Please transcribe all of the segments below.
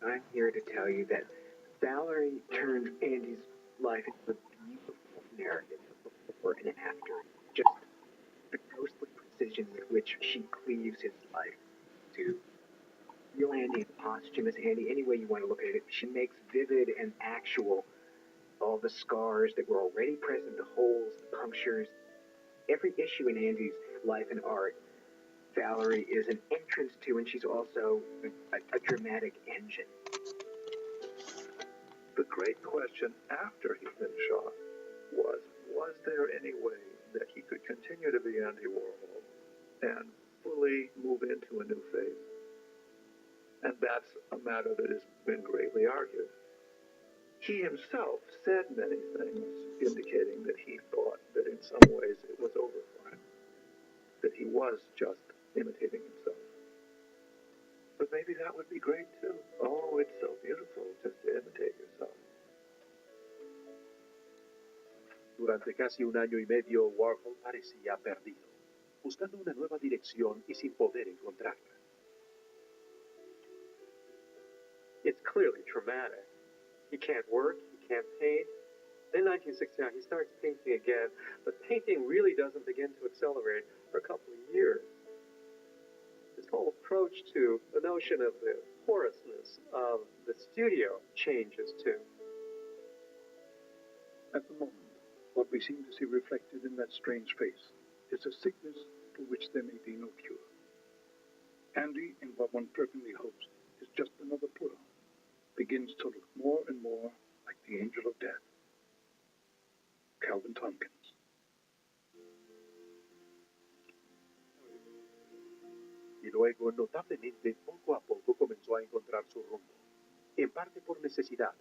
I'm here to tell you that Valerie turned Andy's life into a beautiful narrative of before and after. Just the ghostly precision with which she cleaves his life to real Andy and posthumous Andy, any way you want to look at it. She makes vivid and actual all the scars that were already present, the holes, the punctures, every issue in Andy's life and art. Valerie is an entrance to, and she's also a dramatic engine. The great question after he'd been shot was there any way that he could continue to be Andy Warhol and fully move into a new phase? And that's a matter that has been greatly argued. He himself said many things indicating that he thought that in some ways it was over for him, that he was just imitating himself. But maybe that would be great too. Oh, it's so beautiful just to imitate yourself. Durante casi un año y medio, Warhol parecía perdido, buscando una nueva dirección y sin poder encontrarla. It's clearly traumatic. He can't work, he can't paint. In 1969, he starts painting again, but painting really doesn't begin to accelerate for a couple of years. His whole approach to the notion of the porousness of the studio changes too. At the moment, what we seem to see reflected in that strange face is a sickness for which there may be no cure. Andy, in what one fervently hopes is just another pull, begins to look more and more like the angel of death, Calvin Tompkins. Y luego, notablemente, poco a poco comenzó a encontrar su rumbo, en parte por necesidad,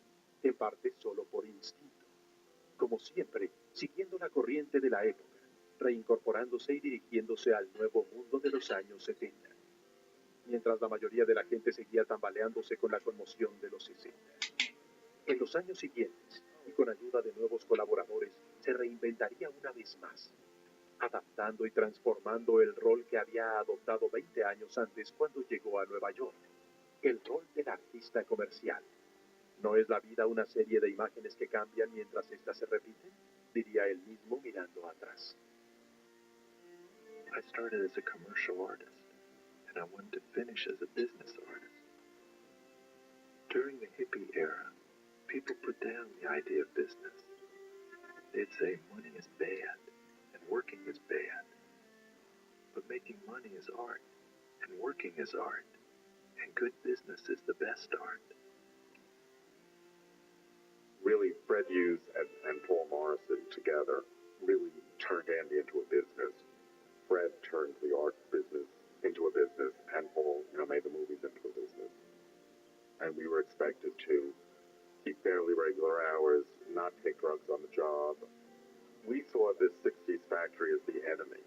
en parte solo por instinto. Como siempre, siguiendo la corriente de la época, reincorporándose y dirigiéndose al nuevo mundo de los años 70. Mientras la mayoría de la gente seguía tambaleándose con la conmoción de los 60. En los años siguientes, y con ayuda de nuevos colaboradores, se reinventaría una vez más, adaptando y transformando el rol que había adoptado 20 años antes cuando llegó a Nueva York, el rol del artista comercial. ¿No es la vida una serie de imágenes que cambian mientras éstas se repiten? Diría él mismo mirando atrás. I started as a commercial artist, and I wanted to finish as a business artist. During the hippie era, people put down the idea of business. They'd say money is bad, and working is bad. But making money is art, and working is art, and good business is the best art. Really, Fred Hughes and Paul Morrison together really turned Andy into a business. Fred turned the art business into a business, and Paul, made the movies into a business. And we were expected to keep fairly regular hours, not take drugs on the job. We saw this 60s factory as the enemy.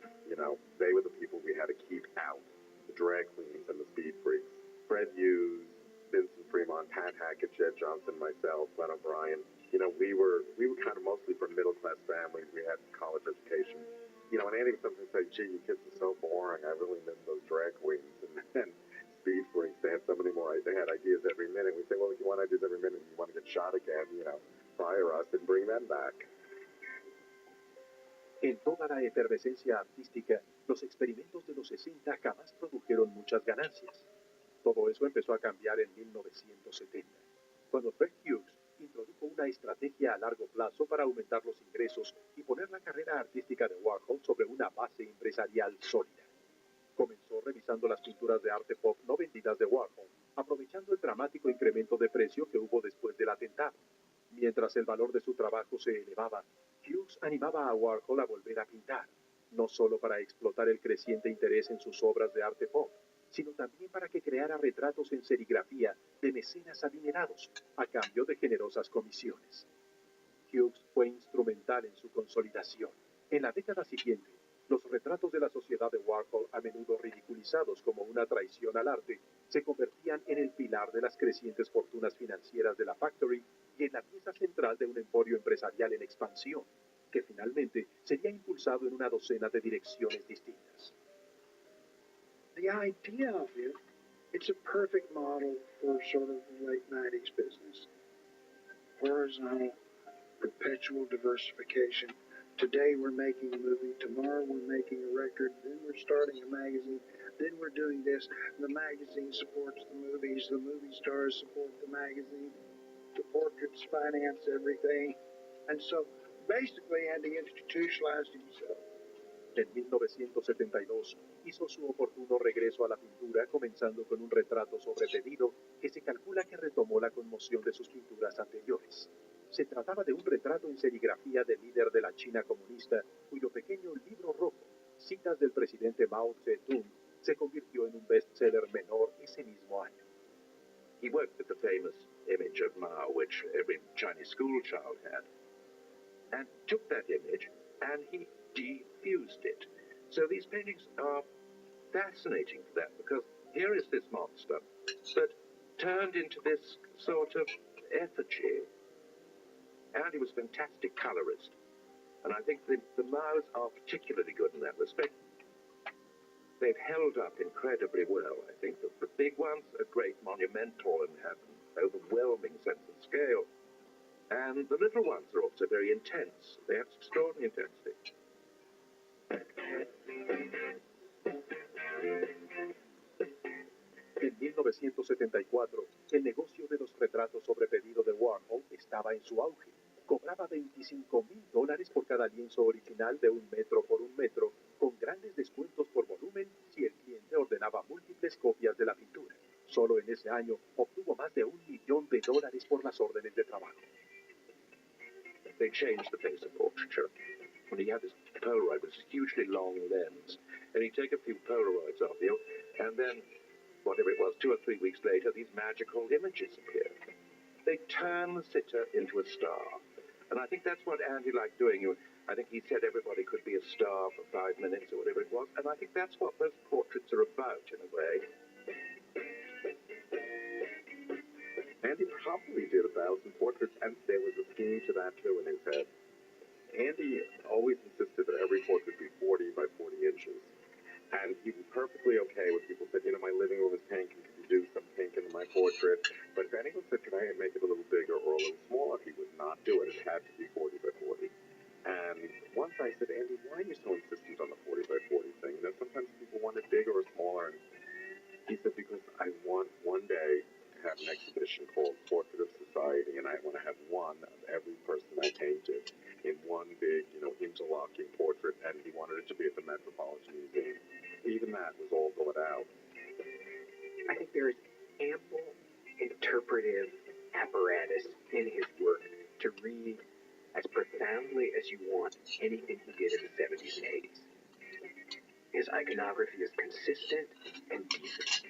They were the people we had to keep out, the drag queens and the speed freaks. Fred Hughes, Vincent Fremont, Pat Hackett, Jed Johnson, myself, Glenn O'Brien. We were kind of mostly from middle-class families. We had college education. And Andy would sometimes say, gee, you kids are so boring. I really miss those drag queens. And speed freaks, they had so many more. They had ideas every minute. We say, well, if you want ideas every minute, you want to get shot again, fire us and bring them back. En toda la efervescencia artística, los experimentos de los 60 jamás produjeron muchas ganancias. Todo eso empezó a cambiar en 1970, cuando Fred Hughes introdujo una estrategia a largo plazo para aumentar los ingresos y poner la carrera artística de Warhol sobre una base empresarial sólida. Comenzó revisando las pinturas de arte pop no vendidas de Warhol, aprovechando el dramático incremento de precio que hubo después del atentado. Mientras el valor de su trabajo se elevaba, Hughes animaba a Warhol a volver a pintar, no solo para explotar el creciente interés en sus obras de arte pop, sino también para que creara retratos en serigrafía de mecenas adinerados, a cambio de generosas comisiones. Hughes fue instrumental en su consolidación. En la década siguiente, los retratos de la sociedad de Warhol, a menudo ridiculizados como una traición al arte, se convertían en el pilar de las crecientes fortunas financieras de la Factory y en la pieza central de un emporio empresarial en expansión, que finalmente sería impulsado en una docena de direcciones distintas. The idea of it It's a perfect model for sort of late 90s business. Horizontal, perpetual diversification. Today we're making a movie, tomorrow we're making a record, then we're starting a magazine, then we're doing this. The magazine supports the movies, the movie stars support the magazine, the portraits finance everything. And so basically Andy institutionalized himself. En 1972 hizo su oportuno regreso a la pintura, comenzando con un retrato sobre pedido que se calcula que retomó la conmoción de sus pinturas anteriores. Se trataba de un retrato en serigrafía del líder de la China comunista, cuyo pequeño libro rojo, Citas del presidente Mao Zedong, se convirtió en un bestseller menor ese mismo año. He worked with the famous image of Mao, which every Chinese school child had, and took that image and he defused it. So these paintings are fascinating for that, because here is this monster, but turned into this sort of effigy. And he was a fantastic colorist. And I think the Maos are particularly good in that respect. They've held up incredibly well. I think that the big ones are great, monumental, and have an overwhelming sense of scale. And the little ones are also very intense. They have extraordinary intensity. En 1974, el negocio de los retratos sobre pedido de Warhol estaba en su auge. Cobraba $25,000 por cada lienzo original de 1 metro por 1 metro, con grandes descuentos por volumen si el cliente ordenaba múltiples copias de la pintura. Solo en ese año obtuvo más de $1 millón por las órdenes de trabajo. They changed the face of portraiture. When he had this Polaroid with this hugely long lens, and he'd take a few Polaroids of you, and then, whatever it was, 2 or 3 weeks later, these magical images appeared. They turn the sitter into a star. And I think that's what Andy liked doing. I think he said everybody could be a star for 5 minutes or whatever it was, and I think that's what most portraits are about, in a way. Andy probably did 1,000 portraits, and there was a scheme to that too in his head. Andy always insisted that every portrait be 40 by 40 inches. And he was perfectly okay with people said, my living room is pink, and could you do some pink in my portrait? But if anyone said, can I make it a little bigger or a little smaller, he would not do it. It had to be 40 by 40. And once I said, Andy, why are you so insistent on the 40 by 40 thing? Sometimes people want it bigger or smaller. And he said, because I want one day to have an exhibition called Portrait of Society, and I want to have one of every person I painted in one big, interlocking portrait, and he wanted it to be at the Metropolitan Museum. Even that was all thought out. I think there is ample interpretive apparatus in his work to read as profoundly as you want anything he did in the 70s and 80s. His iconography is consistent and decent,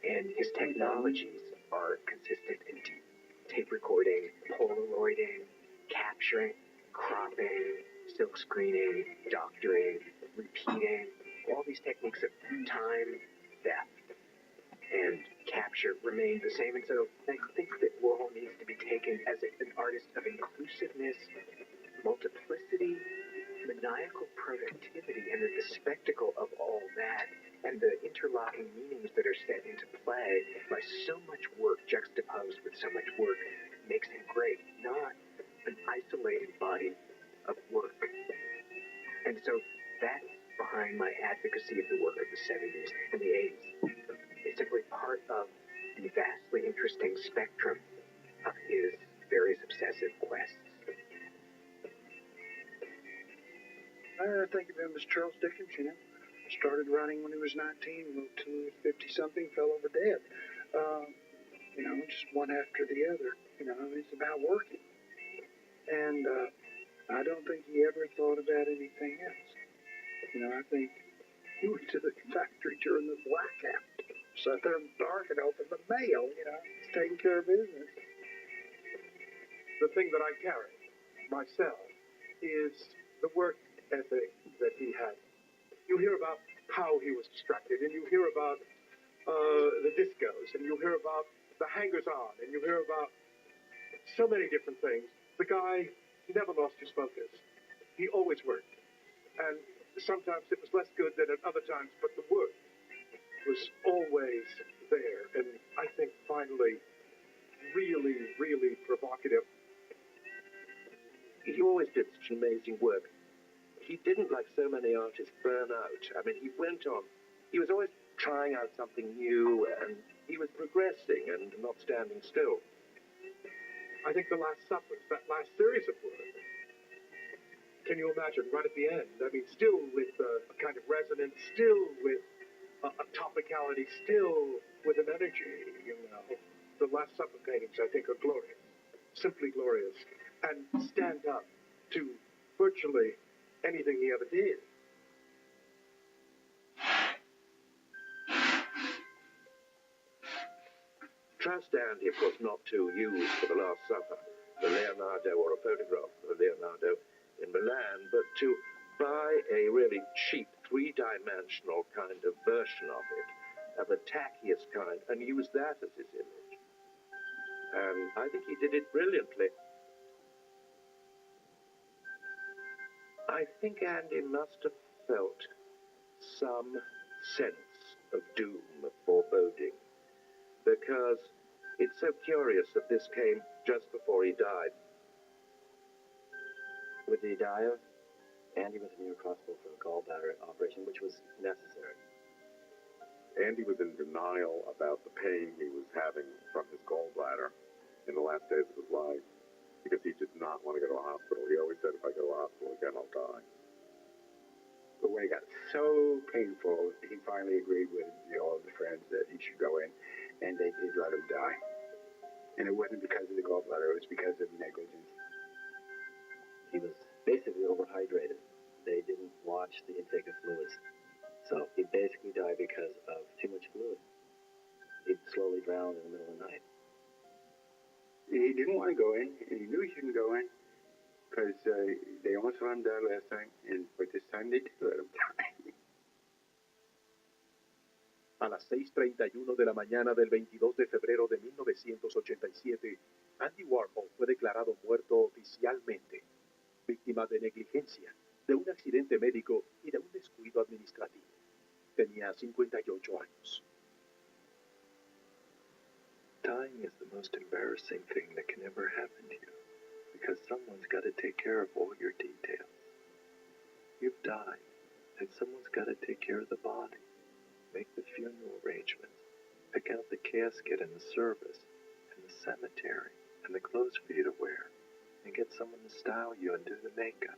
and his technologies are consistent and deep. Tape recording, Polaroiding, capturing, cropping, silk screening, doctoring, repeating, all these techniques of time, theft, and capture remain the same. And so I think that Warhol needs to be taken as an artist of inclusiveness, multiplicity, maniacal productivity, and that the spectacle of all that and the interlocking meanings that are set into play by so much work juxtaposed with so much work makes him great, not an isolated body of work. And so that's behind my advocacy of the work of the 70s and the 80s. It's simply part of the vastly interesting spectrum of his various obsessive quests. I think of him as Charles Dickens, Started writing when he was 19, wrote till he was 50-something, fell over dead. Just one after the other. It's about working. And I don't think he ever thought about anything else. I think he went to the factory during the blackout. Sat there in the dark and opened the mail, He's taking care of business. The thing that I carry myself is the work ethic that he had. You hear about how he was distracted, and you hear about the discos, and you hear about the hangers-on, and you hear about so many different things. The guy never lost his focus. He always worked. And sometimes it was less good than at other times, but the work was always there, and I think finally really, really provocative. He always did such amazing work. He didn't, like so many artists, burn out. I mean, he went on. He was always trying out something new, and he was progressing and not standing still. I think The Last Supper, that last series of work. Can you imagine, right at the end? I mean, still with a kind of resonance, still with a topicality, still with an energy, you know. The Last Supper paintings, I think, are glorious, simply glorious, and stand up to virtually anything he ever did. Trust Andy, of course, not to use for The Last Supper the Leonardo or a photograph of Leonardo in Milan, but to buy a really cheap three-dimensional kind of version of it, of the tackiest kind, and use that as his image. And I think he did it brilliantly. I think Andy must have felt some sense of doom, of foreboding, because it's so curious that this came just before he died. What did he die of? Andy was in New York Hospital for a gallbladder operation, which was necessary. Andy was in denial about the pain he was having from his gallbladder in the last days of his life, because he did not want to go to a hospital. He always said, if I go to a hospital again, I'll die. But when it got so painful, he finally agreed with all of the friends that he should go in, and they did let him die. And it wasn't because of the gallbladder, it was because of negligence. He was basically overhydrated. They didn't watch the intake of fluids. So he basically died because of too much fluid. He'd slowly drown in the middle of the night. He didn't want to go in, and he knew he shouldn't go in, because they almost let him die last time, but this time they did let him die. A las 6:31 de la mañana del 22 de febrero de 1987, Andy Warhol fue declarado muerto oficialmente, víctima de negligencia, de un accidente médico y de un descuido administrativo. Tenía 58 años. Dying is the most embarrassing thing that can ever happen to you, because someone's got to take care of all your details. You've died, and someone's got to take care of the body, make the funeral arrangements, pick out the casket and the service, and the cemetery, and the clothes for you to wear, and get someone to style you and do the makeup.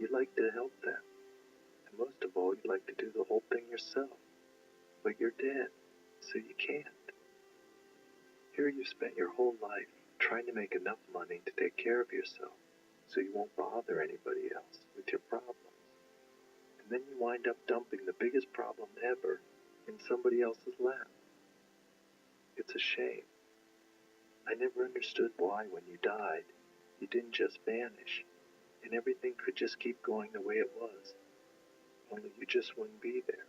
You'd like to help them, and most of all, you'd like to do the whole thing yourself, but you're dead, so you can't. Here you spent your whole life trying to make enough money to take care of yourself so you won't bother anybody else with your problems. And then you wind up dumping the biggest problem ever in somebody else's lap. It's a shame. I never understood why when you died, you didn't just vanish and everything could just keep going the way it was. Only you just wouldn't be there.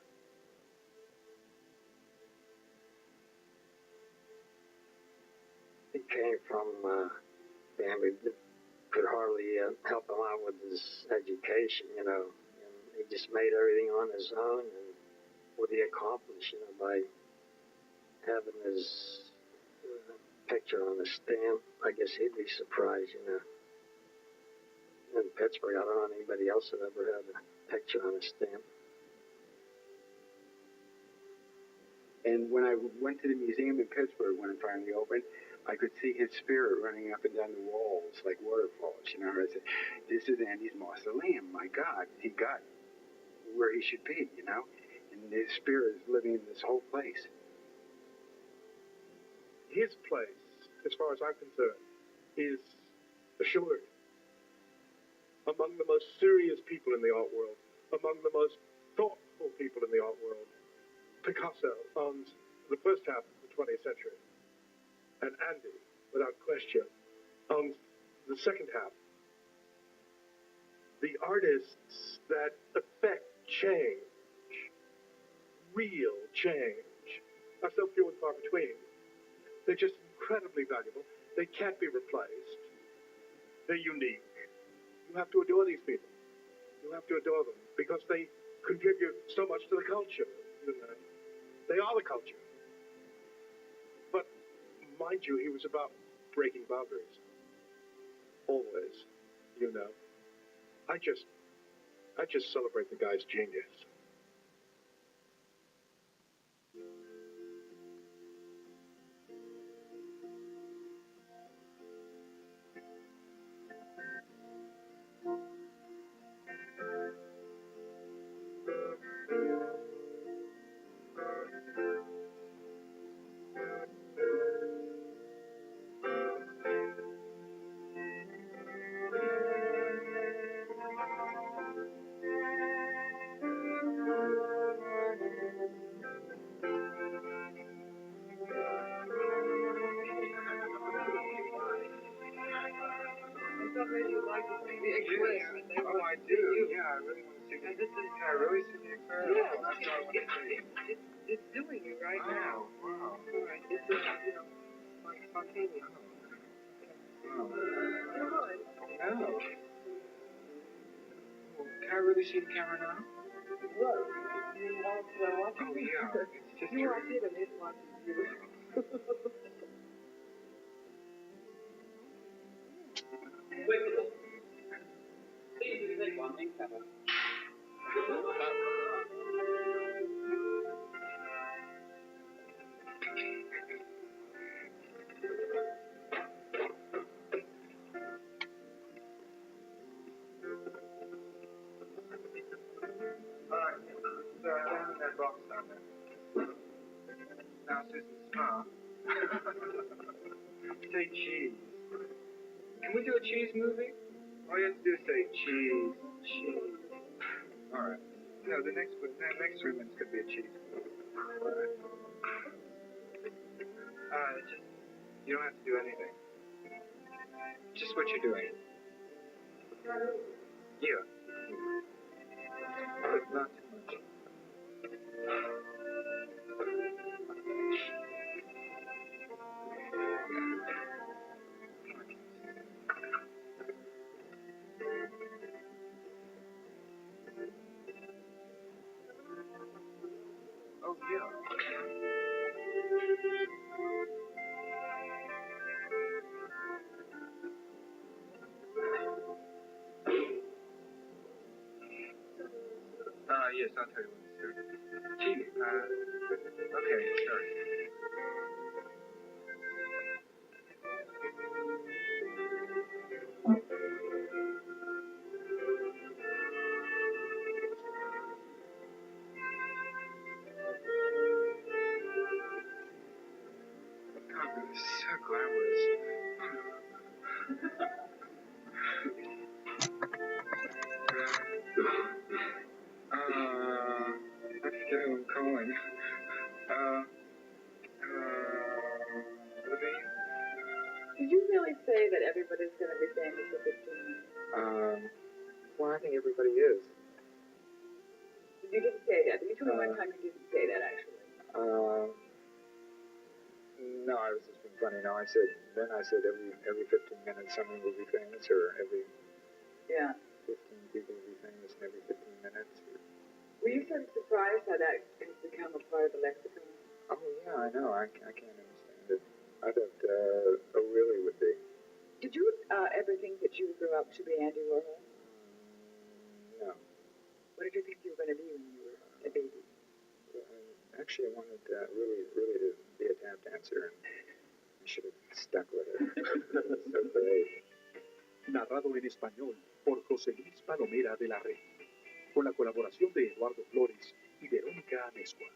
He came from a family that could hardly help him out with his education, you know. And he just made everything on his own. And what he accomplished, you know, by having his picture on a stamp, I guess he'd be surprised, you know. In Pittsburgh, I don't know anybody else that ever had a picture on a stamp. And when I went to the museum in Pittsburgh when it finally opened, I could see his spirit running up and down the walls like waterfalls. You know, I said, this is Andy's mausoleum. My God, he got where he should be, you know? And his spirit is living in this whole place. His place, as far as I'm concerned, is assured. Among the most serious people in the art world, among the most thoughtful people in the art world, Picasso owns the first half of the 20th century. And Andy, without question, owns the second half. The artists that affect change, real change, are so few and far between. They're just incredibly valuable. They can't be replaced. They're unique. You have to adore these people. You have to adore them because they contribute so much to the culture, you know. They are the culture. mind you, he was about breaking boundaries. Always, you know. I just celebrate the guy's genius. Oh, I do. Yeah, I really want to see this. Can I really see the aquarium? Yeah, that's what I want to see. It's doing it right now. Wow. Right. It's like spontaneous. Oh. No. No. Can I really see the camera now? Look. You want to watch it? Oh, yeah. It's just you watch it and it watches you. Alright. So, down in that box down there. Now, Susan, smile. Say cheese. Can we do a cheese movie? All you have to do is say cheese. Cheese. Alright. No, the next 3 minutes could be a cheese movie. Alright. Just, you don't have to do anything. Just what you're doing. Yeah. But not too much. Oh, yeah. Yes, I'll tell you when it's through. Gee, okay, sure. God, this is so glamorous. I forget who I'm calling. Libby? Did you really say that everybody's going to be famous for 15 minutes? Well, I think everybody is. You didn't say that. You told me one time you didn't say that, actually. No, I was just being funny. No, I said every 15 minutes someone will be famous, or every 15 people will be famous in every 15 minutes. Were you sort of surprised how that has become a part of the lexicon? Oh, yeah, I know. I can't understand it. I thought O'Reilly would be. Did you ever think that you would grow up to be Andy Warhol? No. What did you think you were going to be when you were a baby? Actually, I wanted really to be a tap dancer, and I should have stuck with it. So great. Narrado en español por José Luis Palomera de la Red, con la colaboración de Eduardo Flores y Verónica Amezcua.